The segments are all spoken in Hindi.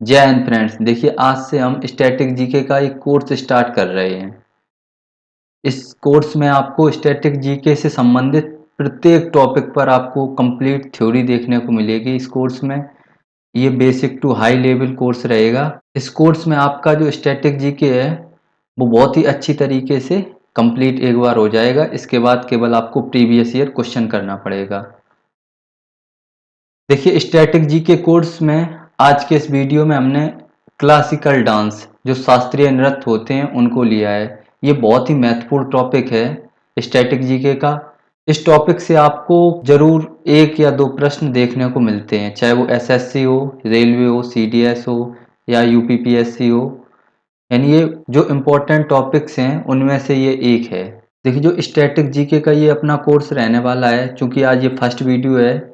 जय हिंद फ्रेंड्स। देखिए, आज से हम स्टैटिक जीके का एक कोर्स स्टार्ट कर रहे हैं। इस कोर्स में आपको स्टैटिक जीके से संबंधित प्रत्येक टॉपिक पर आपको कंप्लीट थ्योरी देखने को मिलेगी। इस कोर्स में ये basic to high level course रहेगा। इस कोर्स में आपका जो स्टैटिक जीके है वो बहुत ही अच्छी तरीके से कंप्लीट एक बार हो जाएगा। इसके बाद केवल आपको प्रीवियस ईयर क्वेश्चन करना पड़ेगा। देखिए, स्टैटिक जीके कोर्स में आज के इस वीडियो में हमने क्लासिकल डांस, जो शास्त्रीय नृत्य होते हैं, उनको लिया है। ये बहुत ही महत्वपूर्ण टॉपिक है स्टैटिक जीके का। इस टॉपिक से आपको जरूर एक या दो प्रश्न देखने को मिलते हैं, चाहे वो एसएससी हो, रेलवे हो, सीडीएस हो या यूपीपीएससी हो। यानी ये जो इम्पोर्टेंट टॉपिक्स हैं उनमें से ये एक है। देखिए, जो स्टैटिक जीके का ये अपना कोर्स रहने वाला है, क्योंकि आज ये फर्स्ट वीडियो है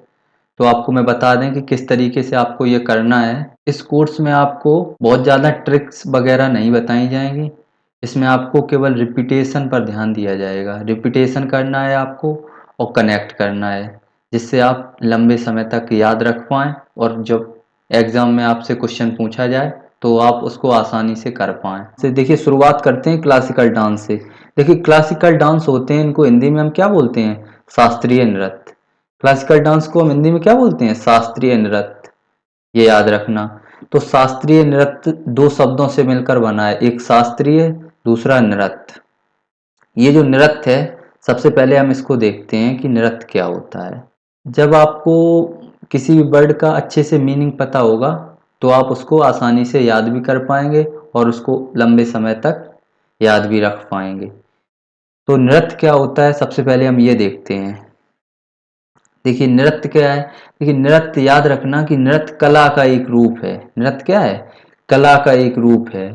तो आपको मैं बता दें कि किस तरीके से आपको ये करना है। इस कोर्स में आपको बहुत ज़्यादा ट्रिक्स वगैरह नहीं बताई जाएंगी। इसमें आपको केवल रिपीटेशन पर ध्यान दिया जाएगा। रिपीटेशन करना है आपको और कनेक्ट करना है, जिससे आप लंबे समय तक याद रख पाएँ और जब एग्ज़ाम में आपसे क्वेश्चन पूछा जाए तो आप उसको आसानी से कर पाएँ। तो देखिए, शुरुआत करते हैं क्लासिकल डांस से। देखिए, क्लासिकल डांस होते हैं, इनको हिंदी में हम क्या बोलते हैं? शास्त्रीय नृत्य। क्लासिकल डांस को हम हिंदी में क्या बोलते हैं? शास्त्रीय नृत्य। ये याद रखना। तो शास्त्रीय नृत्य दो शब्दों से मिलकर बना है, एक शास्त्रीय, दूसरा नृत्य। ये जो नृत्य है, सबसे पहले हम इसको देखते हैं कि नृत्य क्या होता है। जब आपको किसी भी वर्ड का अच्छे से मीनिंग पता होगा तो आप उसको आसानी से याद भी कर पाएंगे और उसको लंबे समय तक याद भी रख पाएंगे। तो नृत्य क्या होता है, सबसे पहले हम ये देखते हैं। देखिए, नृत्य क्या है? देखिए, नृत्य याद रखना कि नृत्य कला का एक रूप है। नृत्य क्या है? कला का एक रूप है।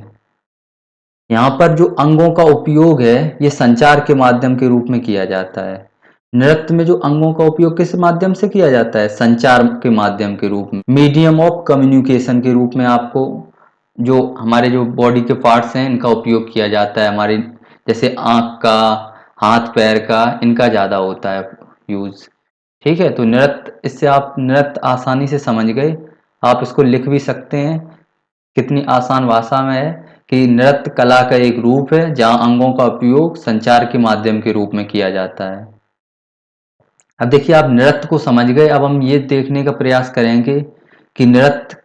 यहाँ पर जो अंगों का उपयोग है ये संचार के माध्यम के रूप में किया जाता है। नृत्य में जो अंगों का उपयोग किस माध्यम से किया जाता है? संचार के माध्यम के रूप में, मीडियम ऑफ कम्युनिकेशन के रूप में आपको जो हमारे जो बॉडी के पार्ट्स हैं इनका उपयोग किया जाता है। हमारे जैसे आँख का, हाथ पैर का, इनका ज़्यादा होता है यूज़। ठीक है, तो नृत्य, इससे आप नृत्य आसानी से समझ गए। आप इसको लिख भी सकते हैं, कितनी आसान भाषा में है कि नृत्य कला का एक रूप है जहाँ अंगों का उपयोग संचार के माध्यम के रूप में किया जाता है। अब देखिए, आप नृत्य को समझ गए। अब हम ये देखने का प्रयास करेंगे कि नृत्य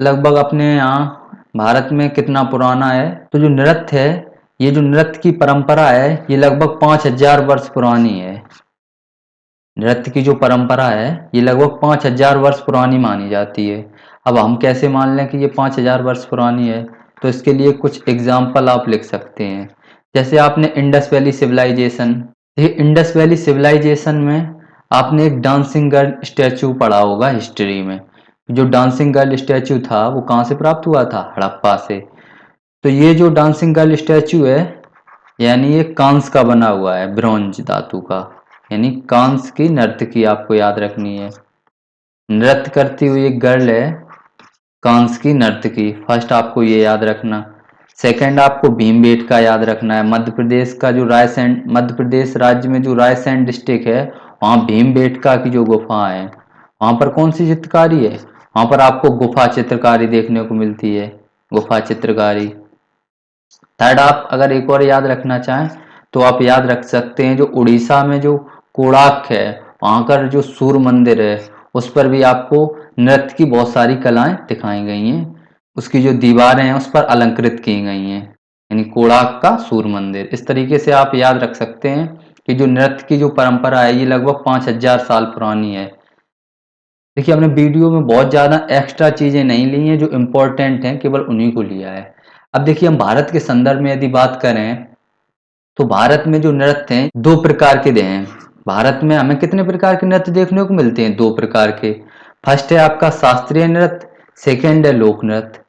लगभग अपने यहाँ भारत में कितना पुराना है। तो जो नृत्य है, ये जो नृत्य की परंपरा है ये लगभग 5000 वर्ष पुरानी है। नृत्य की जो परंपरा है ये लगभग 5000 वर्ष पुरानी मानी जाती है। अब हम कैसे मान लें कि ये 5000 वर्ष पुरानी है? तो इसके लिए कुछ एग्जाम्पल आप लिख सकते हैं। जैसे आपने इंडस वैली सिविलाइजेशन, ये इंडस वैली सिविलाइजेशन में आपने एक डांसिंग गर्ल स्टैचू पढ़ा होगा हिस्ट्री में। जो डांसिंग गर्ल स्टैचू था वो कहाँ से प्राप्त हुआ था? हड़प्पा से। तो ये जो डांसिंग गर्ल स्टैचू है, यानी ये कांस का बना हुआ है, ब्रॉन्ज धातु का। यानी कांस की नर्तकी आपको याद रखनी है। नृत्य करती हुई एक गर्ल है, कांस की नर्तकी। फर्स्ट आपको ये याद रखना। सेकंड, आपको भीमबेटका याद रखना है। मध्य प्रदेश का जो रायसेन, मध्य प्रदेश राज्य में जो रायसेन डिस्ट्रिक्ट है, वहाँ भीमबेटका की जो गुफा है, वहाँ पर कौन सी चित्रकारी है? वहाँ पर आपको गुफा चित्रकारी देखने को मिलती है, गुफा चित्रकारी। थर्ड, आप अगर एक और याद रखना चाहें तो आप याद रख सकते हैं जो उड़ीसा में जो कोणार्क है, वहाँ का जो सूर्य मंदिर है, उस पर भी आपको नृत्य की बहुत सारी कलाएं दिखाई गई हैं। उसकी जो दीवारें हैं उस पर अलंकृत की गई हैं। यानी कोणार्क का सूर्य मंदिर। इस तरीके से आप याद रख सकते हैं कि जो नृत्य की जो परंपरा है ये लगभग 5000 साल पुरानी है। देखिए, हमने वीडियो में बहुत ज़्यादा एक्स्ट्रा चीज़ें नहीं ली हैं, जो इम्पोर्टेंट हैं केवल उन्हीं को लिया है। अब देखिए, हम भारत के संदर्भ में यदि बात करें तो भारत में जो नृत्य हैं दो प्रकार के हैं। भारत में हमें कितने प्रकार के नृत्य देखने को मिलते हैं? दो प्रकार के। फर्स्ट है आपका शास्त्रीय नृत्य, सेकंड है लोक नृत्य।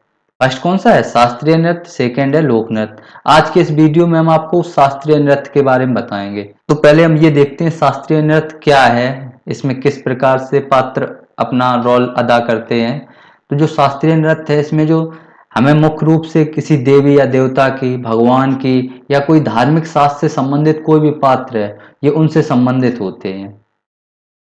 फर्स्ट कौन सा है? शास्त्रीय नृत्य, सेकंड है लोक नृत्य। आज के इस वीडियो में हम आपको शास्त्रीय नृत्य के बारे में बताएंगे। तो पहले हम ये देखते हैं शास्त्रीय नृत्य क्या है, इसमें किस प्रकार से पात्र अपना रोल अदा करते हैं। तो जो शास्त्रीय नृत्य है इसमें जो हमें मुख्य रूप से किसी देवी या देवता की, भगवान की या कोई धार्मिक शास्त्र से संबंधित कोई भी पात्र है, ये उनसे संबंधित होते हैं।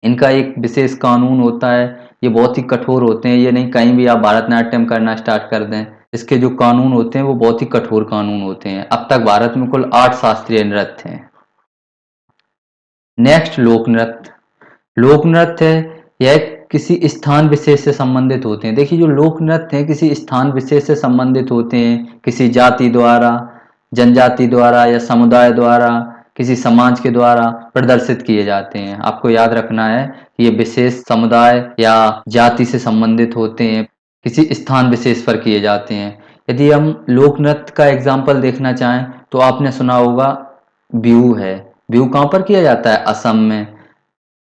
इनका एक विशेष कानून होता है, ये बहुत ही कठोर होते हैं, ये नहीं कहीं भी आप भरतनाट्यम करना स्टार्ट कर दें। इसके जो कानून होते हैं वो बहुत ही कठोर कानून होते हैं। अब तक भारत में कुल 8 शास्त्रीय नृत्य हैं। नेक्स्ट लोक नृत्य। लोक नृत्य है, यह किसी स्थान विशेष से संबंधित होते हैं। देखिए जो लोक नृत्य हैं किसी स्थान विशेष से संबंधित होते हैं, किसी जाति द्वारा, जनजाति द्वारा या समुदाय द्वारा, किसी समाज के द्वारा प्रदर्शित किए जाते हैं। आपको याद रखना है कि ये विशेष समुदाय या जाति से संबंधित होते हैं, किसी स्थान विशेष पर किए जाते हैं। यदि हम लोक नृत्य का एग्जाम्पल देखना चाहें तो आपने सुना होगा बिहू है। बिहू कहाँ पर किया जाता है? असम में।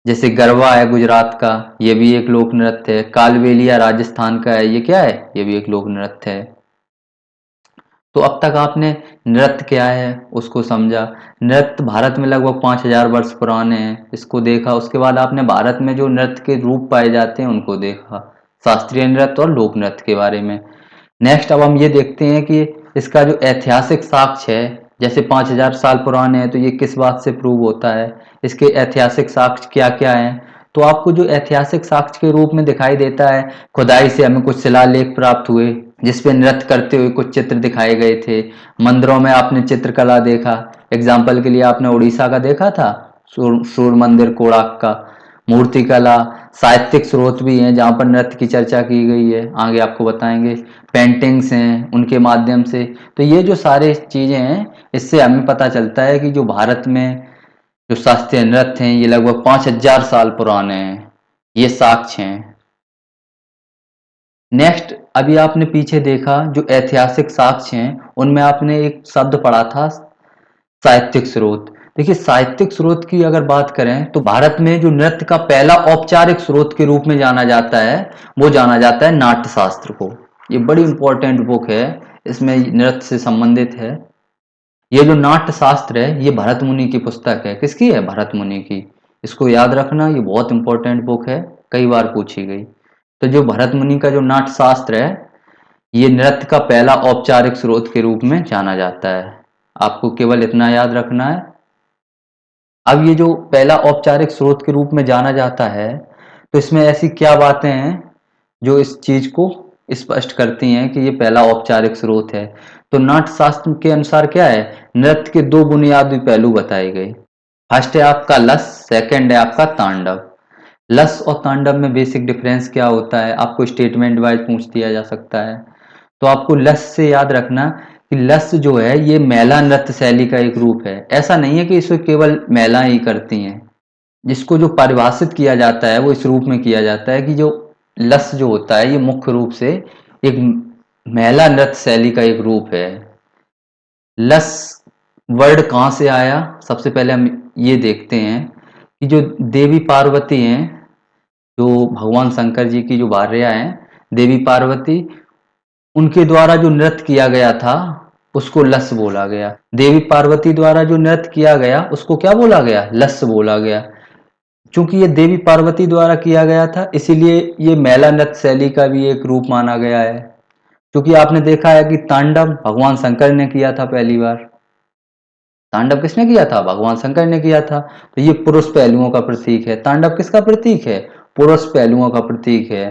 जैसे गरबा है गुजरात का, ये भी एक लोक नृत्य है। कालबेलिया राजस्थान का है, ये क्या है? ये भी एक लोक नृत्य है। तो अब तक आपने नृत्य क्या है उसको समझा। नृत्य भारत में लगभग 5000 वर्ष पुराने हैं, इसको देखा। उसके बाद आपने भारत में जो नृत्य के रूप पाए जाते हैं उनको देखा, शास्त्रीय नृत्य और लोक नृत्य के बारे में। नेक्स्ट अब हम ये देखते हैं कि इसका जो ऐतिहासिक साक्ष्य है, जैसे 5000 साल पुराने हैं तो ये किस बात से प्रूव होता है, इसके ऐतिहासिक साक्ष्य क्या क्या हैं। तो आपको जो ऐतिहासिक साक्ष्य के रूप में दिखाई देता है, खुदाई से हमें कुछ शिलालेख प्राप्त हुए जिसपे नृत्य करते हुए कुछ चित्र दिखाए गए थे। मंदिरों में आपने चित्रकला देखा, एग्जाम्पल के लिए आपने उड़ीसा का देखा था सूर्य मंदिर कोणार्क का। मूर्तिकला, साहित्यिक स्रोत भी हैं जहाँ पर नृत्य की चर्चा की गई है, आगे आपको बताएंगे। पेंटिंग्स हैं उनके माध्यम से। तो ये जो सारे चीजें हैं इससे हमें पता चलता है कि जो भारत में जो शास्त्रीय नृत्य हैं ये लगभग 5000 साल पुराने हैं। ये साक्ष्य हैं। नेक्स्ट अभी आपने पीछे देखा जो ऐतिहासिक साक्ष्य हैं उनमें आपने एक शब्द पढ़ा था साहित्यिक स्रोत। देखिए साहित्यिक स्रोत की अगर बात करें तो भारत में जो नृत्य का पहला औपचारिक स्रोत के रूप में जाना जाता है वो जाना जाता है नाट्य शास्त्र को। ये बड़ी इंपॉर्टेंट बुक है, इसमें नृत्य से संबंधित है। ये जो नाट्य शास्त्र है ये भरत मुनि की पुस्तक है। किसकी है? भरत मुनि की। इसको याद रखना, ये बहुत इंपॉर्टेंट बुक है, कई बार पूछी गई। तो जो भरत मुनि का जो नाट्य शास्त्र है ये नृत्य का पहला औपचारिक स्रोत के रूप में जाना जाता है। आपको केवल इतना याद रखना है। अब ये जो पहला औपचारिक स्रोत के रूप में जाना जाता है तो इसमें ऐसी क्या बातें हैं जो इस चीज को स्पष्ट करती हैं कि ये पहला औपचारिक स्रोत है। तो नाट्य शास्त्र के अनुसार क्या है, नृत्य के दो बुनियादी पहलू बताए गए। फर्स्ट है आपका लस, सेकंड है आपका तांडव। लस और तांडव में बेसिक डिफरेंस क्या होता है आपको स्टेटमेंट वाइज पूछ दिया जा सकता है। तो आपको लस से याद रखना कि लस जो है ये महिला नृत्य शैली का एक रूप है। ऐसा नहीं है कि इसे केवल महिलाएं ही करती हैं। जिसको जो परिभाषित किया जाता है वो इस रूप में किया जाता है कि जो लस जो होता है ये मुख्य रूप से एक महिला नृत्य शैली का एक रूप है। लस वर्ड कहाँ से आया, सबसे पहले हम ये देखते हैं कि जो देवी पार्वती हैं, जो भगवान शंकर जी की जो भार्या हैं देवी पार्वती, उनके द्वारा जो नृत्य किया गया था उसको लस बोला गया। देवी पार्वती द्वारा जो नृत्य किया गया उसको क्या बोला गया? लस बोला गया। चूंकि ये देवी पार्वती द्वारा किया गया था इसीलिए ये महिला नृत्य शैली का भी एक रूप माना गया है। क्योंकि आपने देखा है कि तांडव भगवान शंकर ने किया था पहली बार। तांडव किसने किया था? भगवान शंकर ने किया था। तो ये पुरुष पहलुओं का प्रतीक है। तांडव किसका प्रतीक है? पुरुष पहलुओं का प्रतीक है।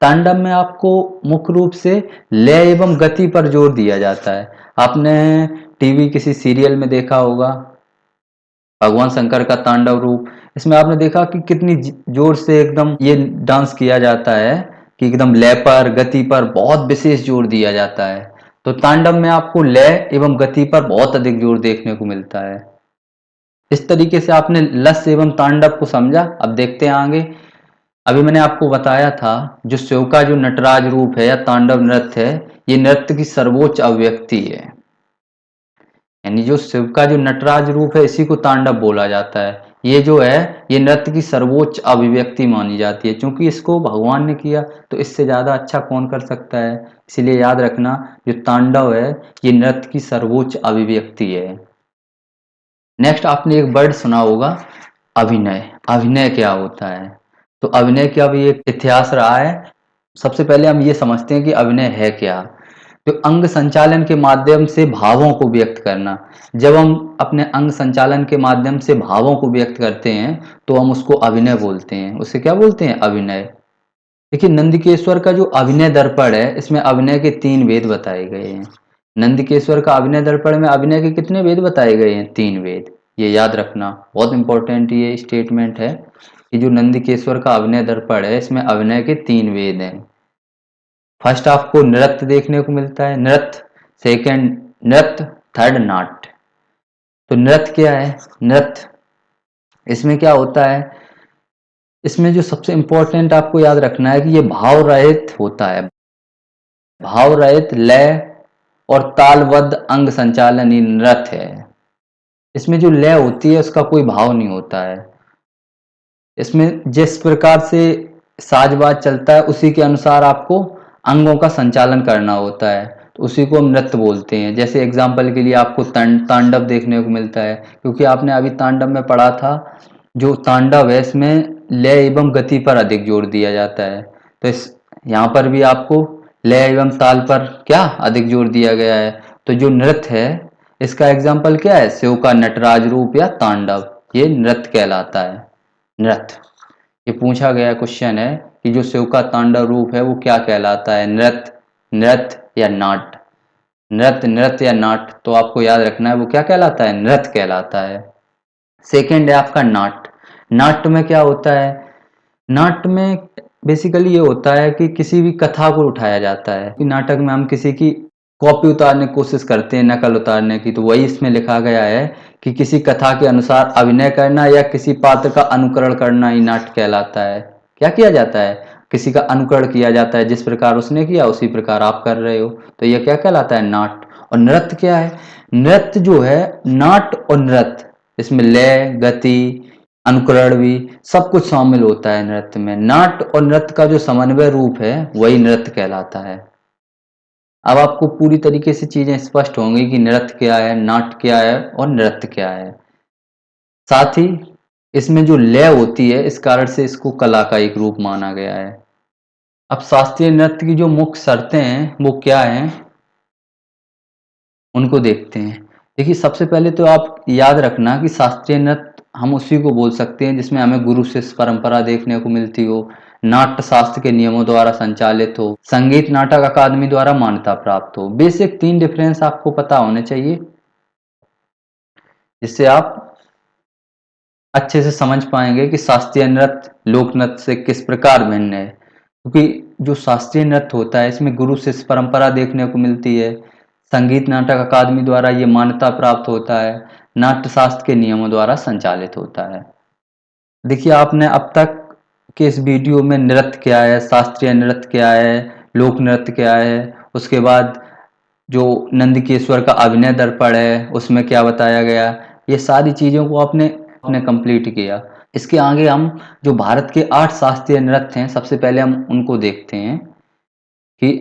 तांडव में आपको मुख्य रूप से लय एवं गति पर जोर दिया जाता है। आपने टीवी किसी सीरियल में देखा होगा भगवान शंकर का तांडव रूप। इसमें आपने देखा कि कितनी जोर से एकदम ये डांस किया जाता है कि एकदम लय पर गति पर बहुत विशेष जोर दिया जाता है। तो तांडव में आपको लय एवं गति पर बहुत अधिक जोर देखने को मिलता है। इस तरीके से आपने लस एवं तांडव को समझा। अब देखते हैं आगे। अभी मैंने आपको बताया था जो शिव का जो नटराज रूप है या तांडव नृत्य है ये नृत्य की सर्वोच्च अभिव्यक्ति है। यानी जो शिव का जो नटराज रूप है इसी को तांडव बोला जाता है। ये जो है ये नृत्य की सर्वोच्च अभिव्यक्ति मानी जाती है। क्योंकि इसको भगवान ने किया तो इससे ज्यादा अच्छा कौन कर सकता है। इसीलिए याद रखना जो तांडव है ये नृत्य की सर्वोच्च अभिव्यक्ति है। नेक्स्ट आपने एक वर्ड सुना होगा अभिनय। अभिनय क्या होता है? तो अभिनय का भी एक इतिहास रहा है। सबसे पहले हम ये समझते हैं कि अभिनय है क्या। जो अंग संचालन के माध्यम से भावों को व्यक्त करना। जब हम अपने अंग संचालन के माध्यम से भावों को व्यक्त करते हैं तो हम उसको अभिनय बोलते हैं। उसे क्या बोलते हैं? अभिनय। देखिए नंदिकेश्वर का जो अभिनय दर्पण है इसमें अभिनय के 3 वेद बताए गए हैं। नंदिकेश्वर का अभिनय दर्पण में अभिनय के कितने वेद बताए गए हैं? 3 वेद। ये याद रखना, बहुत इंपॉर्टेंट ये स्टेटमेंट है कि जो नंदिकेश्वर का अभिनय दर्पण है इसमें अभिनय के 3 वेद हैं। फर्स्ट आपको नृत्य देखने को मिलता है, नृत्य। सेकंड नृत्य, थर्ड नाट्य। तो नृत्य क्या है? नृत्य इसमें क्या होता है? इसमें जो सबसे इंपॉर्टेंट आपको याद रखना है कि ये भाव रहित होता है। भाव रहित लय और तालबद्ध अंग संचालन ही नृत्य है। इसमें जो लय होती है उसका कोई भाव नहीं होता है। इसमें जिस प्रकार से साजबाज चलता है उसी के अनुसार आपको अंगों का संचालन करना होता है, तो उसी को हम नृत्य बोलते हैं। जैसे एग्जाम्पल के लिए आपको तांडव देखने को मिलता है, क्योंकि आपने अभी तांडव में पढ़ा था। जो तांडव है इसमें लय एवं गति पर अधिक जोर दिया जाता है, तो इस यहाँ पर भी आपको लय एवं ताल पर क्या अधिक जोर दिया गया है। तो जो नृत्य है इसका एग्जाम्पल क्या है? शिव का नटराज रूप या तांडव, ये नृत्य कहलाता है। नृत्य, ये पूछा गया क्वेश्चन है कि जो शिव का तांडव रूप है वो क्या कहलाता है? नृत्य, नृत्य या नाट्य। नृत्य, नृत्य या नाट्य, तो आपको याद रखना है वो क्या कहलाता है? नृत्य कहलाता है। सेकेंड है आपका नाट्य। नाट्य में क्या होता है? नाट्य में बेसिकली ये होता है कि किसी भी कथा को उठाया जाता है कि नाटक में हम किसी की कॉपी उतारने की कोशिश करते हैं, नकल उतारने की, तो वही इसमें लिखा गया है कि किसी कथा के अनुसार अभिनय करना या किसी पात्र का अनुकरण करना ही नाट्य कहलाता है। क्या किया जाता है? किसी का अनुकरण किया जाता है, जिस प्रकार उसने किया उसी प्रकार आप कर रहे हो, तो यह क्या कहलाता है? नाट्य। और नृत्य क्या है? नृत्य जो है, नाट्य और नृत्य इसमें लय, गति, अनुकरण भी सब कुछ शामिल होता है नृत्य में। नाट्य और नृत्य का जो समन्वय रूप है वही नृत्य कहलाता है। अब आपको पूरी तरीके से चीजें स्पष्ट होंगी कि नृत्य क्या है, नाट्य क्या है और नृत्य क्या है। साथ ही इसमें जो लय होती है इस कारण से इसको कला का एक रूप माना गया है। अब शास्त्रीय नृत्य की जो मुख्य शर्तें हैं वो क्या हैं, उनको देखते हैं। देखिए सबसे पहले तो आप याद रखना कि शास्त्रीय नृत्य हम उसी को बोल सकते हैं जिसमें हमें गुरु शिष्य परंपरा देखने को मिलती हो, नाट्य शास्त्र के नियमों द्वारा संचालित हो, संगीत नाटक अकादमी द्वारा मान्यता प्राप्त हो। बेसिक 3 डिफरेंस आपको पता होने चाहिए जिससे आप अच्छे से समझ पाएंगे कि शास्त्रीय नृत्य लोक नृत्य से किस प्रकार भिन्न है। क्योंकि जो शास्त्रीय नृत्य होता है इसमें गुरु शिष्य परंपरा देखने को मिलती है, संगीत नाटक अकादमी द्वारा ये मान्यता प्राप्त होता है, नाट्य शास्त्र के नियमों द्वारा संचालित होता है। देखिए आपने अब तक के इस वीडियो में नृत्य क्या है, शास्त्रीय नृत्य क्या है, लोक नृत्य क्या है, उसके बाद जो नंदिकेश्वर का अभिनय दर्पण है उसमें क्या बताया गया, ये सारी चीज़ों को आपने आपने कंप्लीट किया। इसके आगे हम जो भारत के 8 शास्त्रीय नृत्य हैं सबसे पहले हम उनको देखते हैं कि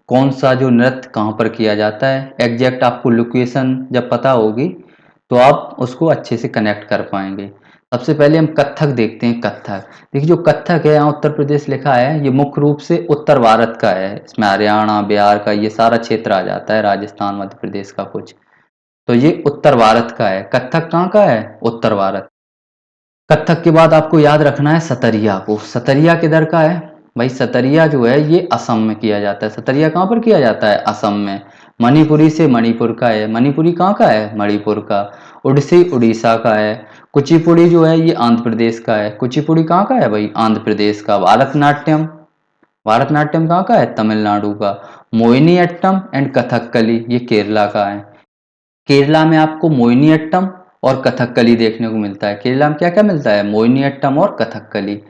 कौन सा जो नृत्य कहाँ पर किया जाता है। एग्जैक्ट आपको लोकेशन जब पता होगी तो आप उसको अच्छे से कनेक्ट कर पाएंगे। सबसे पहले हम कथक देखते हैं। कथक, देखिए जो कथक है यहाँ उत्तर प्रदेश लिखा है, ये मुख्य रूप से उत्तर भारत का है। इसमें हरियाणा, बिहार का ये सारा क्षेत्र आ जाता है, राजस्थान, मध्य प्रदेश का कुछ, तो ये उत्तर भारत का है। कथक कहाँ का है? उत्तर भारत। कथक के बाद आपको याद रखना है सतरिया को। सतरिया किधर का है भाई? सतरिया जो है ये असम में किया जाता है। सतरिया कहाँ पर किया जाता है? असम में। मणिपुरी से मणिपुर का है। मणिपुरी कहाँ का है? मणिपुर का। ओडिसी उड़ीसा का है। कुचिपुड़ी जो है ये आंध्र प्रदेश का है। कुचिपुड़ी कहाँ का है भाई? आंध्र प्रदेश का। भारतनाट्यम, भारतनाट्यम कहाँ का है? तमिलनाडु का। मोहिनीअट्टम एंड कथकली ये केरला का है। केरला में आपको मोहिनीअट्टम और कथकली देखने को मिलता है। केरला में क्या क्या मिलता है? मोहिनीअट्टम और कथकली।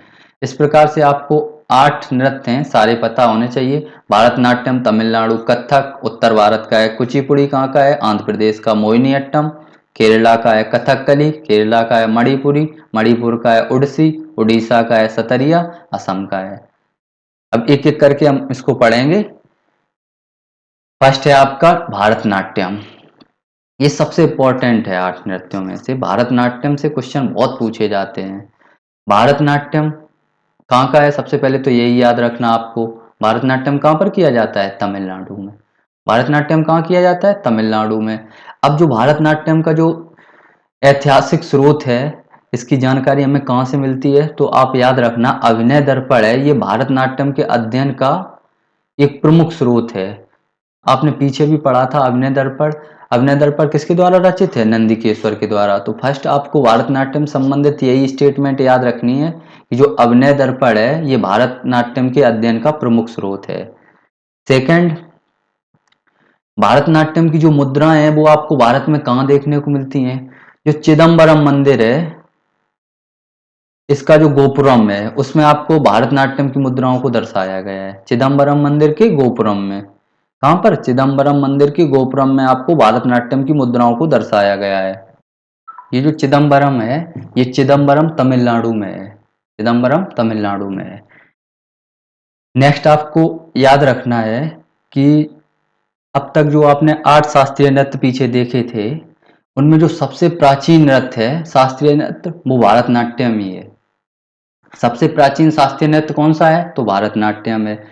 इस प्रकार से आपको 8 नृत्य हैं, सारे पता होने चाहिए। भारतनाट्यम तमिलनाडु, कथक उत्तर भारत का है, कुचिपुड़ी कहाँ का है? आंध्र प्रदेश का, मोहिनीअट्टम केरला का है, कथकली केरला का है, मणिपुरी मणिपुर का है, उड़ीसी उड़ीसा का है, सतरिया असम का है। अब एक एक करके हम इसको पढ़ेंगे। फर्स्ट है आपका भारतनाट्यम। ये सबसे इम्पोर्टेंट है 8 नृत्यों में से। भारतनाट्यम से क्वेश्चन बहुत पूछे जाते हैं। भारतनाट्यम कहाँ का है? सबसे पहले तो यही याद रखना आपको। भारतनाट्यम कहाँ पर किया जाता है? तमिलनाडु में। भारतनाट्यम कहाँ किया जाता है? तमिलनाडु में। अब जो भारतनाट्यम का जो ऐतिहासिक स्रोत है, इसकी जानकारी हमें कहाँ से मिलती है? तो आप याद रखना, अभिनय दर्पण है, ये भारतनाट्यम के अध्ययन का एक प्रमुख स्रोत है। आपने पीछे भी पढ़ा था अभिनय दर्पण। अभिनय दर्पण किसके द्वारा रचित है? नंदिकेश्वर के द्वारा। तो फर्स्ट आपको भारतनाट्यम संबंधित यही स्टेटमेंट याद रखनी है कि जो अभिनय दर्पण है ये भारतनाट्यम के अध्ययन का प्रमुख स्रोत है। सेकंड, भारतनाट्यम की जो मुद्राएं हैं वो आपको भारत में कहाँ देखने को मिलती हैं? जो चिदम्बरम मंदिर है, इसका जो गोपुरम है उसमें आपको भारतनाट्यम की मुद्राओं को दर्शाया गया है। चिदम्बरम मंदिर के गोपुरम में। कहाँ पर? चिदम्बरम मंदिर के गोपुरम में आपको भारतनाट्यम की मुद्राओं को दर्शाया गया है। ये जो चिदम्बरम है, ये चिदम्बरम तमिलनाडु में है। चिदम्बरम तमिलनाडु में है। नेक्स्ट आपको याद रखना है कि अब तक जो आपने 8 शास्त्रीय नृत्य पीछे देखे थे, उनमें जो सबसे प्राचीन नृत्य है शास्त्रीय नृत्य, वो भारतनाट्यम ही है। सबसे प्राचीन शास्त्रीय नृत्य कौन सा है? तो भारतनाट्यम है।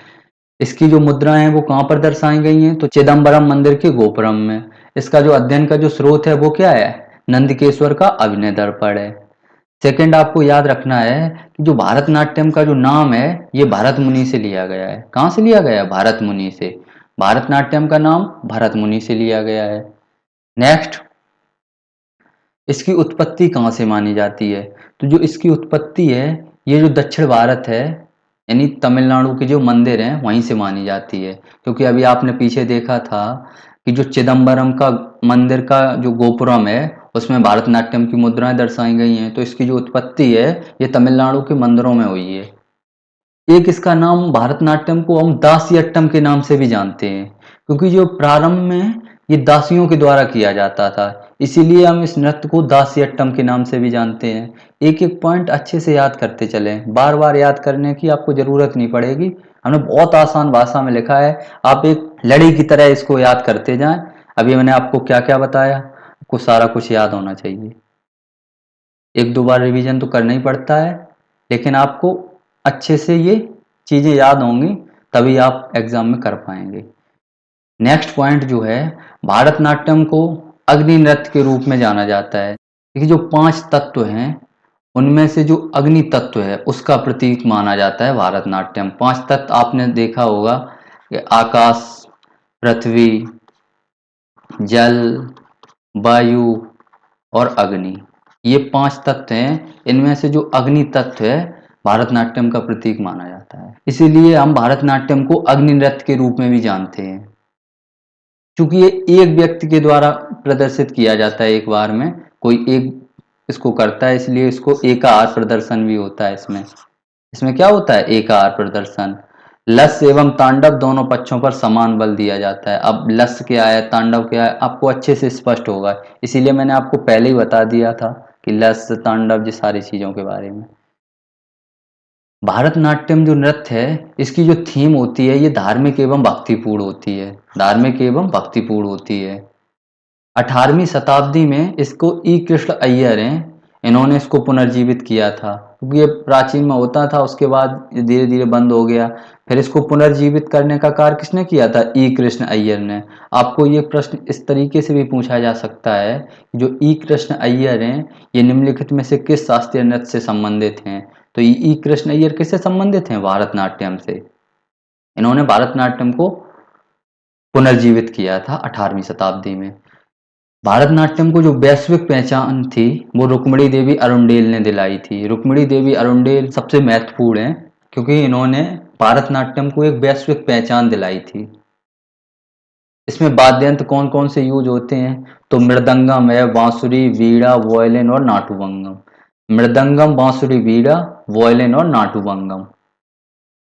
इसकी जो मुद्राएं हैं वो कहाँ पर दर्शाई गई हैं? तो चिदम्बरम मंदिर के गोपुरम में। इसका जो अध्ययन का जो स्रोत है वो क्या है? नंदिकेश्वर का अभिनय दर्पण है। सेकंड, आपको याद रखना है कि जो भारतनाट्यम का जो नाम है ये भरत मुनि से लिया गया है। कहाँ से लिया गया है? भरत मुनि से। भारतनाट्यम का नाम भरत मुनि से लिया गया है। नेक्स्ट, इसकी उत्पत्ति कहाँ से मानी जाती है? तो जो इसकी उत्पत्ति है ये जो दक्षिण भारत है, यानी तमिलनाडु के जो मंदिर हैं वहीं से मानी जाती है। क्योंकि अभी आपने पीछे देखा था कि जो चिदम्बरम का मंदिर का जो गोपुरम है उसमें भारतनाट्यम की मुद्राएं दर्शाई गई हैं। तो इसकी जो उत्पत्ति है ये तमिलनाडु के मंदिरों में हुई है। एक इसका नाम, भारतनाट्यम को हम दासियट्टम के नाम से भी जानते हैं, क्योंकि जो प्रारंभ में ये दासियों के द्वारा किया जाता था, इसीलिए हम इस नृत्य को दासियट्टम के नाम से भी जानते हैं। एक एक पॉइंट अच्छे से याद करते चलें, बार बार याद करने की आपको जरूरत नहीं पड़ेगी। हमने बहुत आसान भाषा में लिखा है, आप एक लड़ी की तरह इसको याद करते जाएं। अभी मैंने आपको क्या क्या बताया, आपको सारा कुछ याद होना चाहिए। एक दो बार रिवीजन तो करना ही पड़ता है, लेकिन आपको अच्छे से ये चीज़ें याद होंगी तभी आप एग्जाम में कर पाएंगे। नेक्स्ट पॉइंट जो है, भारतनाट्यम को अग्नि नृत्य के रूप में जाना जाता है। देखिए जो 5 तत्व हैं उनमें से जो अग्नि तत्व है उसका प्रतीक माना जाता है भारतनाट्यम। 5 तत्व आपने देखा होगा कि आकाश, पृथ्वी, जल, वायु और अग्नि, ये 5 तत्व हैं। इनमें से जो अग्नि तत्व है भारतनाट्यम का प्रतीक माना जाता है, इसीलिए हम भारतनाट्यम को अग्नि नृत्य के रूप में भी जानते हैं। क्योंकि ये एक व्यक्ति के द्वारा प्रदर्शित किया जाता है, एक बार में कोई एक इसको करता है, इसलिए इसको एकाहार प्रदर्शन भी होता है। इसमें इसमें क्या होता है? एकाहार प्रदर्शन। लस एवं तांडव दोनों पक्षों पर समान बल दिया जाता है। अब लस क्या है, तांडव क्या है, आपको अच्छे से स्पष्ट होगा, इसीलिए मैंने आपको पहले ही बता दिया था कि लस तांडव, ये सारी चीजों के बारे में। भारतनाट्यम जो नृत्य है इसकी जो थीम होती है ये धार्मिक एवं भक्तिपूर्ण होती है। धार्मिक एवं भक्तिपूर्ण होती है। 18वीं शताब्दी में इसको ई कृष्ण अय्यर हैं, इन्होंने इसको पुनर्जीवित किया था, क्योंकि ये प्राचीन में होता था, उसके बाद धीरे धीरे बंद हो गया। फिर इसको पुनर्जीवित करने का कार्य किसने किया था? ई कृष्ण अय्यर ने। आपको ये प्रश्न इस तरीके से भी पूछा जा सकता है, जो ई कृष्ण अय्यर हैं ये निम्नलिखित में से किस शास्त्रीय नृत्य से संबंधित हैं? तो ये ई कृष्ण अय्यर किससे संबंधित हैं? भारतनाट्यम से। इन्होंने भारतनाट्यम को पुनर्जीवित किया था 18वीं शताब्दी में। भारतनाट्यम को जो वैश्विक पहचान थी वो रुक्मिणी देवी अरुंडेल ने दिलाई थी। रुक्मिणी देवी अरुंडेल सबसे महत्वपूर्ण है, क्योंकि इन्होंने भारतनाट्यम को एक वैश्विक पहचान दिलाई थी। इसमें वाद्य यंत्र कौन कौन से यूज होते हैं? तो मृदंगम है, बांसुरी, वीणा, वॉयलिन और नाटुभंगम। मृदंगम, बांसुरी, वीणा, वॉयलिन और नाटुभंगम,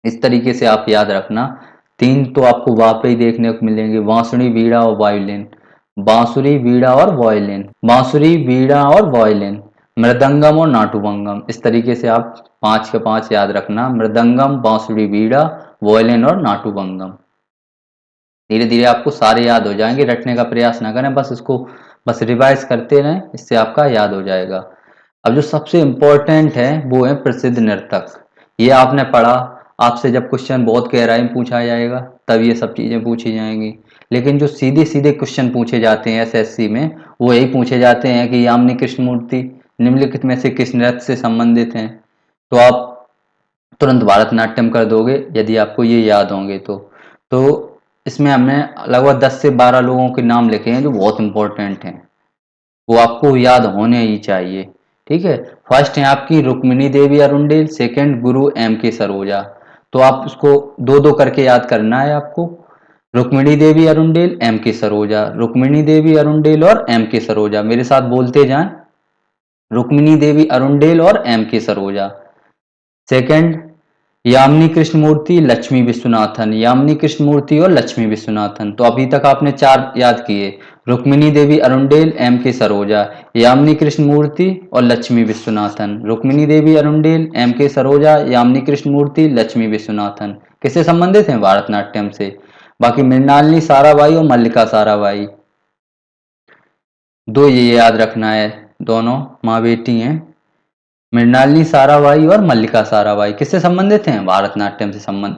इस तरीके से आप याद रखना। 3 तो आपको वहां पे ही देखने को मिलेंगे, बांसुरी, वीणा और वायलिन। बांसुरी, वीणा और वायलिन, बांसुरी, वीणा और वायलिन, मृदंगम और नाटुभंगम, इस तरीके से आप 5 के 5 याद रखना। मृदंगम, बांसुरी, वीणा, वायलिन और नाटुभंगम। धीरे धीरे आपको सारे याद हो जाएंगे, रटने का प्रयास ना करें, बस इसको बस रिवाइज करते रहें, इससे आपका याद हो जाएगा। अब जो सबसे इम्पोर्टेंट है वो है प्रसिद्ध नर्तक। ये आपने पढ़ा, आपसे जब क्वेश्चन बहुत गहराई में पूछा जाएगा तब ये सब चीज़ें पूछी जाएंगी। लेकिन जो सीधे सीधे क्वेश्चन पूछे जाते हैं एसएससी में, वो यही पूछे जाते हैं कि यामिनी कृष्णमूर्ति निम्नलिखित में से किस नृत्य से संबंधित हैं। तो आप तुरंत भारतनाट्यम कर दोगे यदि आपको ये याद होंगे तो इसमें हमने लगभग 10 से 12 लोगों के नाम लिखे हैं जो बहुत इंपॉर्टेंट हैं, वो आपको याद होने ही चाहिए। ठीक है, फर्स्ट है आपकी रुक्मिणी देवी अरुंडेल, सेकंड गुरु एम के सरोजा। तो आप उसको दो दो करके याद करना है आपको। रुक्मिणी देवी अरुंडेल, एम के सरोजा, रुक्मिणी देवी अरुंडेल और एम के सरोजा, मेरे साथ बोलते जाएं। रुक्मिणी देवी अरुंडेल और एम के सरोजा। सेकंड यामिनी कृष्णमूर्ति, लक्ष्मी विश्वनाथन, यामिनी कृष्णमूर्ति और लक्ष्मी विश्वनाथन। तो अभी तक आपने चार याद किए, रुक्मिणी देवी अरुंडेल, एम के सरोजा, यामिनी कृष्णमूर्ति और लक्ष्मी विश्वनाथन। रुक्मिणी देवी अरुंडेल, एम के सरोजा, यामिनी कृष्णमूर्ति, लक्ष्मी विश्वनाथन किससे संबंधित हैं? भारतनाट्यम से। बाकी मृणालिनी साराभाई और मल्लिका साराभाई, दो ये याद रखना है, दोनों माँ बेटी हैं। मृणालिनी साराभाई और मल्लिका साराभाई किससे संबंधित हैं? भारतनाट्यम से संबंध।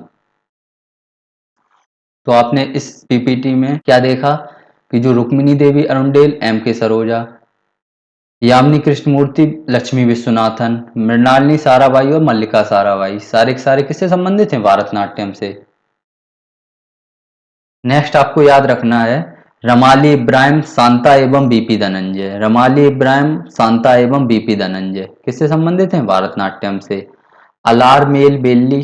तो आपने इस पीपीटी में क्या देखा कि जो रुक्मिणी देवी अरुंडेल, एम के सरोजा, यामिनी कृष्णमूर्ति, लक्ष्मी विश्वनाथन, मृणालिनी साराभाई और मल्लिका साराभाई सारे के सारे किससे संबंधित हैं? भारतनाट्यम से। नेक्स्ट आपको याद रखना है रमाली इब्राहिम, शांता एवं बीपी धनंजय, रमाली इब्राहिम, शांता एवं बीपी धनंजय किससे संबंधित हैं? भारतनाट्यम से। अलार मेल बेल्ली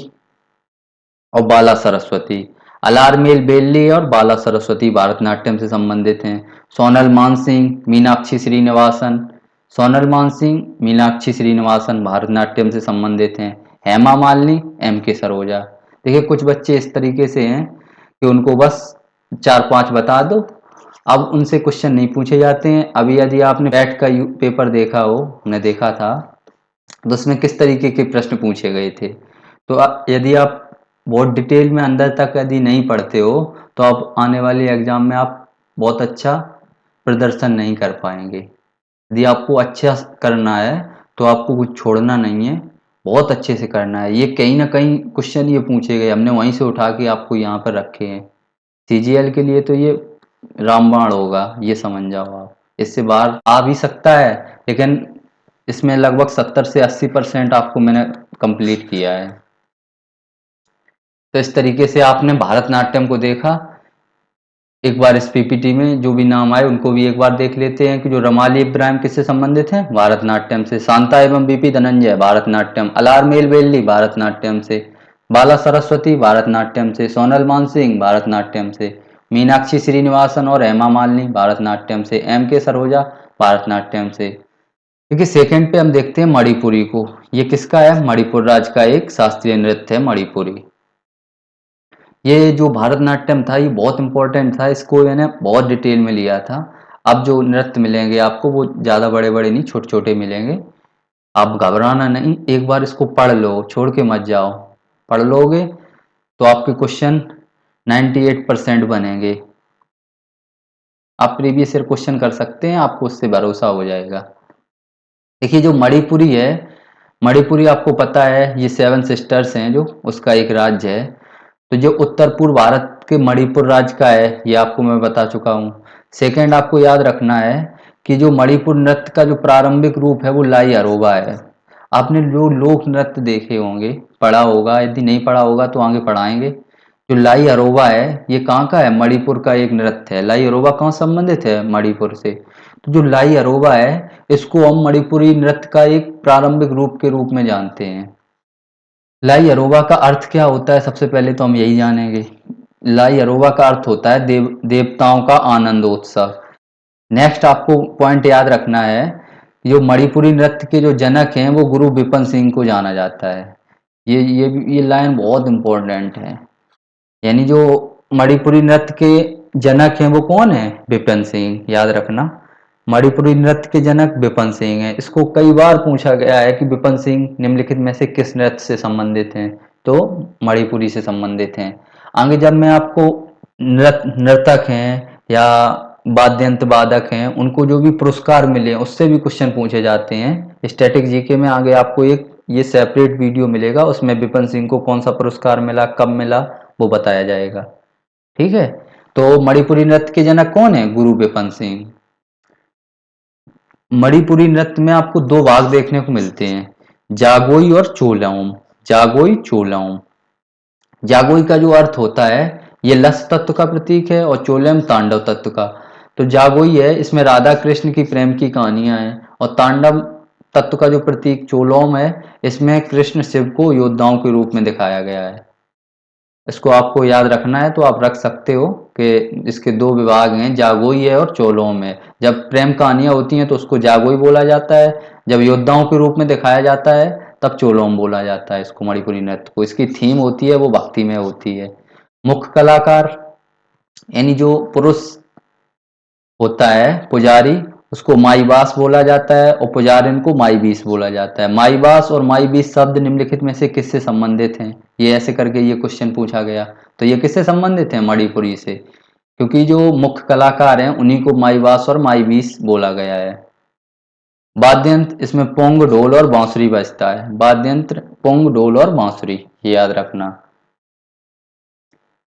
और बाला सरस्वती, अलार मेल बेल्ली और बाला सरस्वती भारतनाट्यम से संबंधित हैं। सोनल मानसिंह, मीनाक्षी श्रीनिवासन, सोनल मानसिंह, मीनाक्षी श्रीनिवासन भारतनाट्यम से संबंधित हैं। हेमा मालिनी, एम के सरोजा। देखिए कुछ बच्चे इस तरीके से हैं कि उनको बस चार पांच बता दो, अब उनसे क्वेश्चन नहीं पूछे जाते हैं। अभी यदि आपने बैट का पेपर देखा हो, हमने देखा था, तो उसमें किस तरीके के प्रश्न पूछे गए थे। तो यदि आप बहुत डिटेल में अंदर तक यदि नहीं पढ़ते हो तो आप आने वाले एग्जाम में आप बहुत अच्छा प्रदर्शन नहीं कर पाएंगे। यदि आपको अच्छा करना है तो आपको कुछ छोड़ना नहीं है, बहुत अच्छे से करना है। ये कहीं ना कहीं क्वेश्चन ये पूछे गए, हमने वहीं से उठा के आपको यहाँ पर रखे हैं। सीजीएल के लिए तो ये रामबाण होगा, ये समझ जाओ आप। इससे बाहर आ भी सकता है, लेकिन इसमें लगभग 70 से 80% आपको मैंने कंप्लीट किया है। तो इस तरीके से आपने भारतनाट्यम को देखा। एक बार इस पीपीटी में जो भी नाम आए उनको भी एक बार देख लेते हैं कि जो रमाली इब्राहिम किससे संबंधित हैं? भारतनाट्यम से। शांता एवं बीपी धनंजय भारतनाट्यम। अलार मेल बेल्ली भारतनाट्यम से। बाला सरस्वती भारतनाट्यम से। सोनल मानसिंह भारतनाट्यम से। मीनाक्षी श्रीनिवासन और हेमा मालिनी भारतनाट्यम से। एम के सरोजा भारतनाट्यम से। क्योंकि सेकंड पे हम देखते हैं मणिपुरी को। ये किसका है? मणिपुर राज्य का एक शास्त्रीय नृत्य है मणिपुरी। ये जो भारतनाट्यम था ये बहुत इंपॉर्टेंट था, इसको मैंने बहुत डिटेल में लिया था। अब जो नृत्य मिलेंगे आपको वो ज़्यादा बड़े बड़े नहीं, छोटे छोटे मिलेंगे। आप घबराना नहीं, एक बार इसको पढ़ लो, छोड़ के मत जाओ। पढ़ लोगे तो आपके क्वेश्चन 98% बनेंगे। आप प्रीवियस ईयर क्वेश्चन कर सकते हैं, आपको उससे भरोसा हो जाएगा। देखिए जो मणिपुरी है, मणिपुरी आपको पता है ये सेवन सिस्टर्स हैं जो उसका एक राज्य है। तो जो उत्तर पूर्व भारत के मणिपुर राज्य का है ये आपको मैं बता चुका हूँ। सेकंड आपको याद रखना है कि जो मणिपुर नृत्य का जो प्रारंभिक रूप है वो लाई अरोबा है। आपने जो लोक नृत्य देखे होंगे, पढ़ा होगा, यदि नहीं पढ़ा होगा तो आगे पढ़ाएंगे। जो लाई अरोबा है ये कहाँ का है? मणिपुर का एक नृत्य है। लाई अरोबा कहाँ संबंधित है? मणिपुर से। तो जो लाई अरोबा है इसको हम मणिपुरी नृत्य का एक प्रारंभिक रूप के रूप में जानते हैं। लाई अरोबा का अर्थ क्या होता है? सबसे पहले तो हम यही जानेंगे। लाई अरोबा का अर्थ होता है देवताओं का आनंदोत्सव। नेक्स्ट आपको पॉइंट याद रखना है, जो मणिपुरी नृत्य के जो जनक हैं वो गुरु विपिन सिंह को जाना जाता है। ये लाइन बहुत इंपॉर्टेंट है। यानी जो मणिपुरी नृत्य के जनक हैं वो कौन है? विपिन सिंह, याद रखना। मणिपुरी नृत्य के जनक विपिन सिंह हैं। इसको कई बार पूछा गया है कि विपिन सिंह निम्नलिखित में से किस नृत्य से संबंधित हैं? तो मणिपुरी से संबंधित हैं। आगे जब मैं आपको नर्तक हैं या वाद्यंत्र वादक हैं उनको जो भी पुरस्कार मिले उससे भी क्वेश्चन पूछे जाते हैं। स्टैटिक जीके में आगे आपको एक ये सेपरेट वीडियो मिलेगा, उसमें विपिन सिंह को कौन सा पुरस्कार मिला, कब मिला, वो बताया जाएगा। ठीक है। तो मणिपुरी नृत्य के जनक कौन है? गुरु बिपिन सिंह। मणिपुरी नृत्य में आपको दो भाग देखने को मिलते हैं, जागोई और चोलम। जागोई चोलम। जागोई का जो अर्थ होता है, ये लस तत्व का प्रतीक है और चोलम तांडव तत्व का। तो जागोई है, इसमें राधा कृष्ण की प्रेम की कहानियां हैं, और तांडव तत्व का जो प्रतीक चोलोम है, इसमें कृष्ण शिव को योद्धाओं के रूप में दिखाया गया है। इसको आपको याद रखना है तो आप रख सकते हो कि इसके दो विभाग हैं, जागोई है और चोलोम है। जब प्रेम कहानियां होती हैं तो उसको जागोई बोला जाता है, जब योद्धाओं के रूप में दिखाया जाता है तब चोलोम बोला जाता है इसको, मणिपुरी नृत्य को। इसकी थीम होती है वो भक्ति में होती है। मुख्य कलाकार यानी जो पुरुष होता है पुजारी, उसको माईबास बोला जाता है और पुजारिन को माईबीस बोला जाता है। माईबास और माईबीस शब्द निम्नलिखित में से किससे संबंधित हैं? ये ऐसे करके ये क्वेश्चन पूछा गया। तो ये किससे संबंधित है? मणिपुरी से, क्योंकि जो मुख्य कलाकार हैं उन्हीं को माईबास और माईबीस बोला गया है। वाद्य यंत्र इसमें पोंग, ढोल और बांसुरी बजता है। वाद्य यंत्र पोंग, ढोल और बांसुरी, ये याद रखना।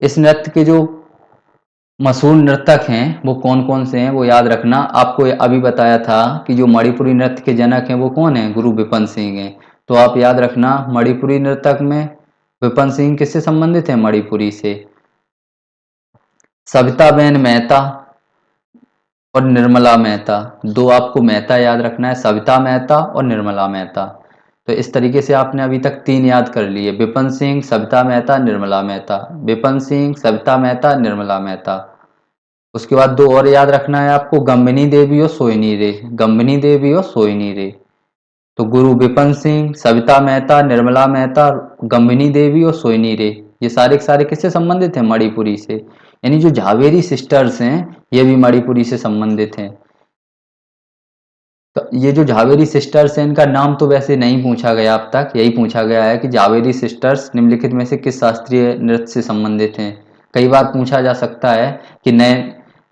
इस नृत्य के जो मशहूर नर्तक हैं वो कौन कौन से हैं वो याद रखना। आपको अभी बताया था कि जो मणिपुरी नृत्य के जनक हैं वो कौन है? गुरु बिपिन सिंह हैं। तो आप याद रखना, मणिपुरी नर्तक में बिपिन सिंह किससे संबंधित है? मणिपुरी से। सविताबेन मेहता और निर्मला मेहता, दो आपको मेहता याद रखना है, सविता मेहता और निर्मला मेहता। तो इस तरीके से आपने अभी तक तीन याद कर लिए, बिपिन सिंह, सविता मेहता, निर्मला मेहता। बिपिन सिंह, सविता मेहता, निर्मला मेहता। उसके बाद दो और याद रखना है आपको, गंबिनी देवी और सोहिनी रे। गंबिनी देवी और सोहिनी रे। तो गुरु बिपिन सिंह, सविता मेहता, निर्मला मेहता, गंबिनी देवी और सोहिनी रे, ये सारे के सारे किससे संबंधित हैं? मणिपुरी से। यानी जो झावेरी सिस्टर्स हैं ये भी मणिपुरी से संबंधित हैं। तो ये जो झावेरी सिस्टर्स हैं इनका नाम तो वैसे नहीं पूछा गया अब तक, यही पूछा गया है कि झावेरी सिस्टर्स निम्नलिखित में से किस शास्त्रीय नृत्य से संबंधित हैं। कई बार पूछा जा सकता है कि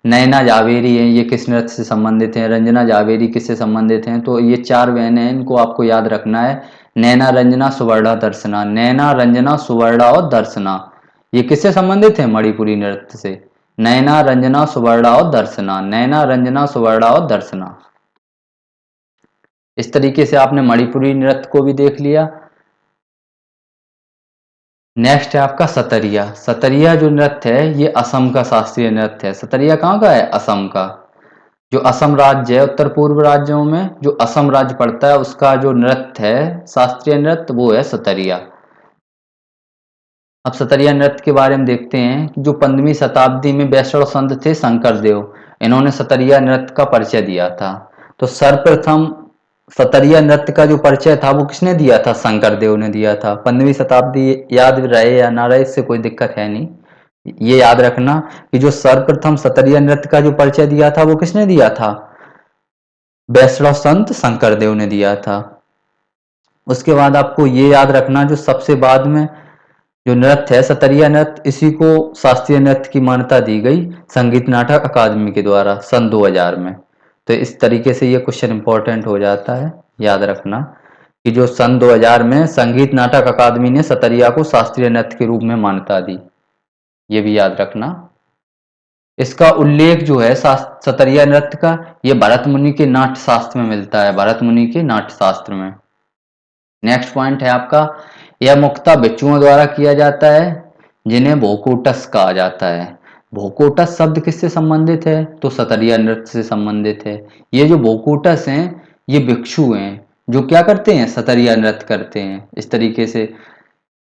नैना झावेरी हैं, ये किस नृत्य से संबंधित हैं, रंजना झावेरी किससे संबंधित हैं। तो ये चार बहनें हैं, इनको आपको याद रखना है। नैना, रंजना, सुवर्णा, दर्शना। नैना, रंजना, सुवर्णा और दर्शना, ये किससे संबंधित है? मणिपुरी नृत्य से। नैना, रंजना, सुवर्णा और दर्शना। नैना, रंजना, सुवर्णा और दर्शना। इस तरीके से आपने मणिपुरी नृत्य को भी देख लिया। नेक्स्ट है आपका सतरिया। सतरिया जो नृत्य है ये असम का शास्त्रीय नृत्य है। सतरिया कहाँ का है? असम का। जो असम राज्य है, उत्तर पूर्व राज्यों में जो असम राज्य पड़ता है उसका जो नृत्य है, शास्त्रीय नृत्य, वो है सतरिया। अब सतरिया नृत्य के बारे में देखते हैं कि जो 15वीं शताब्दी में वैष्णव संत थे शंकरदेव, इन्होंने सतरिया नृत्य का परिचय दिया था। तो सर्वप्रथम सतरिया नृत्य का जो परिचय था वो किसने दिया था? शंकरदेव ने दिया था। 15वीं शताब्दी याद रहे या ना रहे इससे कोई दिक्कत है नहीं, ये याद रखना कि जो सर्वप्रथम सतरिया नृत्य का जो परिचय दिया था वो किसने दिया था? वैष्णव संत शंकरदेव ने दिया था। उसके बाद आपको ये याद रखना, जो सबसे बाद में जो नृत्य है सतरिया नृत्य, इसी को शास्त्रीय नृत्य की मान्यता दी गई संगीत नाटक अकादमी के द्वारा सन 2000 में। तो इस तरीके से ये क्वेश्चन इंपॉर्टेंट हो जाता है, याद रखना कि जो सन 2000 में संगीत नाटक अकादमी ने सतरिया को शास्त्रीय नृत्य के रूप में मान्यता दी, ये भी याद रखना। इसका उल्लेख जो है सतरिया नृत्य का, ये भरत मुनि के नाट्य शास्त्र में मिलता है, भरत मुनि के नाट्य शास्त्र में। नेक्स्ट पॉइंट है आपका, यह मुख्यतः भिक्षुओं द्वारा किया जाता है जिन्हें भोकुटस कहा जाता है। भोकुटस शब्द किससे संबंधित है? तो सतरिया नृत्य से संबंधित है। ये जो भोकुटस हैं ये भिक्षु हैं जो क्या करते हैं? सतरिया नृत्य करते हैं। इस तरीके से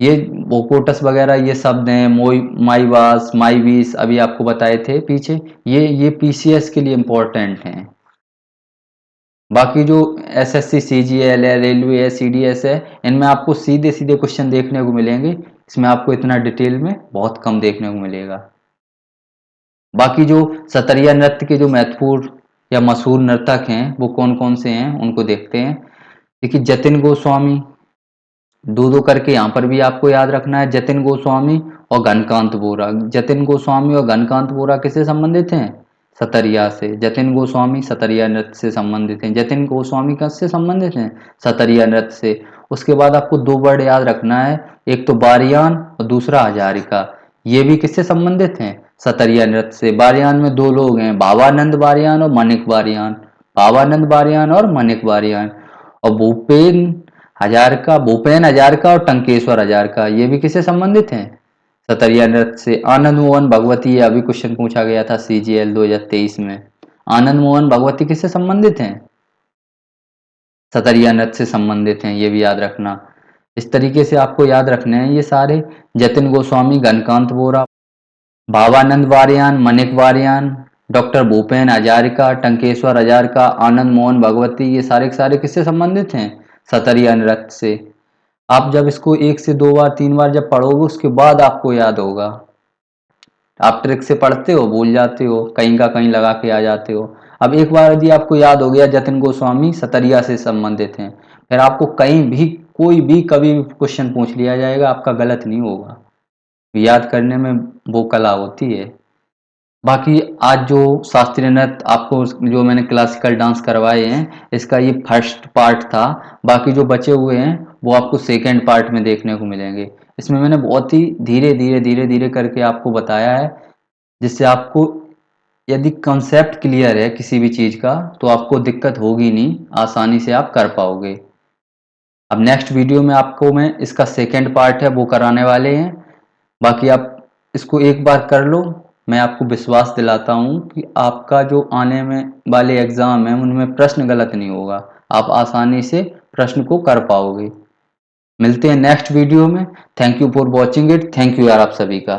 ये भोकुटस वगैरह ये शब्द हैं, मोई, माईवास, माईवीस अभी आपको बताए थे पीछे, ये पीसीएस के लिए इंपॉर्टेंट हैं। बाकी जो एसएससी, सीजीएल है, रेलवे है, सीडीएस है, इनमें आपको सीधे सीधे क्वेश्चन देखने को मिलेंगे, इसमें आपको इतना डिटेल में बहुत कम देखने को मिलेगा। बाकी जो सतरिया नृत्य के जो महत्वपूर्ण या मशहूर नर्तक हैं वो कौन कौन से हैं उनको देखते हैं। देखिए जतिन गोस्वामी, दो दो करके यहाँ पर भी आपको याद रखना है, जतिन गोस्वामी और घनकांत बोरा। जतिन गोस्वामी और घनकांत बोरा किससे संबंधित हैं? सतरिया से। जतिन गोस्वामी सतरिया नृत्य से संबंधित हैं। जतिन गोस्वामी किससे संबंधित हैं? सतरिया नृत्य से। उसके बाद आपको दो वर्ड याद रखना है, एक तो बारियान और दूसरा हजारिका। ये भी किससे संबंधित हैं? सतरिया नृत्य से। बारियान में दो लोग हैं, भावानंद बारियान और मानिक बारियान। भावानंद बारियान और मानिक बारियान। और भूपेन हजारिका और टंकेश्वर हजारिका, ये भी किससे संबंधित हैं? सतरिया नृत्य से। आनंद मोहन भगवती, ये अभी क्वेश्चन पूछा गया था CGL 2023 में। आनंद मोहन भगवती किससे संबंधित हैं? सतरिया नृत्य से संबंधित हैं, ये भी याद रखना। इस तरीके से आपको याद रखने हैं ये सारे। जतिन गोस्वामी, घनकांत बोरा, भावानंद वारियान, मनिक वारियान, डॉक्टर भूपेन हजारिका, टंकेश्वर हजारिका, आनंद मोहन भगवती, ये सारे के सारे किससे संबंधित हैं? सतरिया नृत्य से। आप जब इसको 1 से 2 बार 3 बार जब पढ़ोगे उसके बाद आपको याद होगा। आप ट्रिक से पढ़ते हो, भूल जाते हो, कहीं का कहीं लगा के आ जाते हो। अब एक बार यदि आपको याद हो गया जतिन गोस्वामी सतरिया से संबंधित हैं, फिर आपको कहीं भी कोई भी कभी भी क्वेश्चन पूछ लिया जाएगा, आपका गलत नहीं होगा। याद करने में वो कला होती है। बाकी आज जो शास्त्रीय नृत्य आपको जो मैंने क्लासिकल डांस करवाए हैं, इसका ये फर्स्ट पार्ट था। बाकी जो बचे हुए हैं वो आपको सेकंड पार्ट में देखने को मिलेंगे। इसमें मैंने बहुत ही धीरे धीरे करके आपको बताया है, जिससे आपको यदि कंसेप्ट क्लियर है किसी भी चीज़ का तो आपको दिक्कत होगी नहीं, आसानी से आप कर पाओगे। अब नेक्स्ट वीडियो में आपको मैं इसका सेकंड पार्ट है वो कराने वाले हैं। बाकी आप इसको एक बार कर लो, मैं आपको विश्वास दिलाता हूँ कि आपका जो आने में वाले एग्ज़ाम है उनमें प्रश्न गलत नहीं होगा। आप आसानी से प्रश्न को कर पाओगे। मिलते हैं नेक्स्ट वीडियो में। Thank you for watching it. Thank you यार आप सभी का।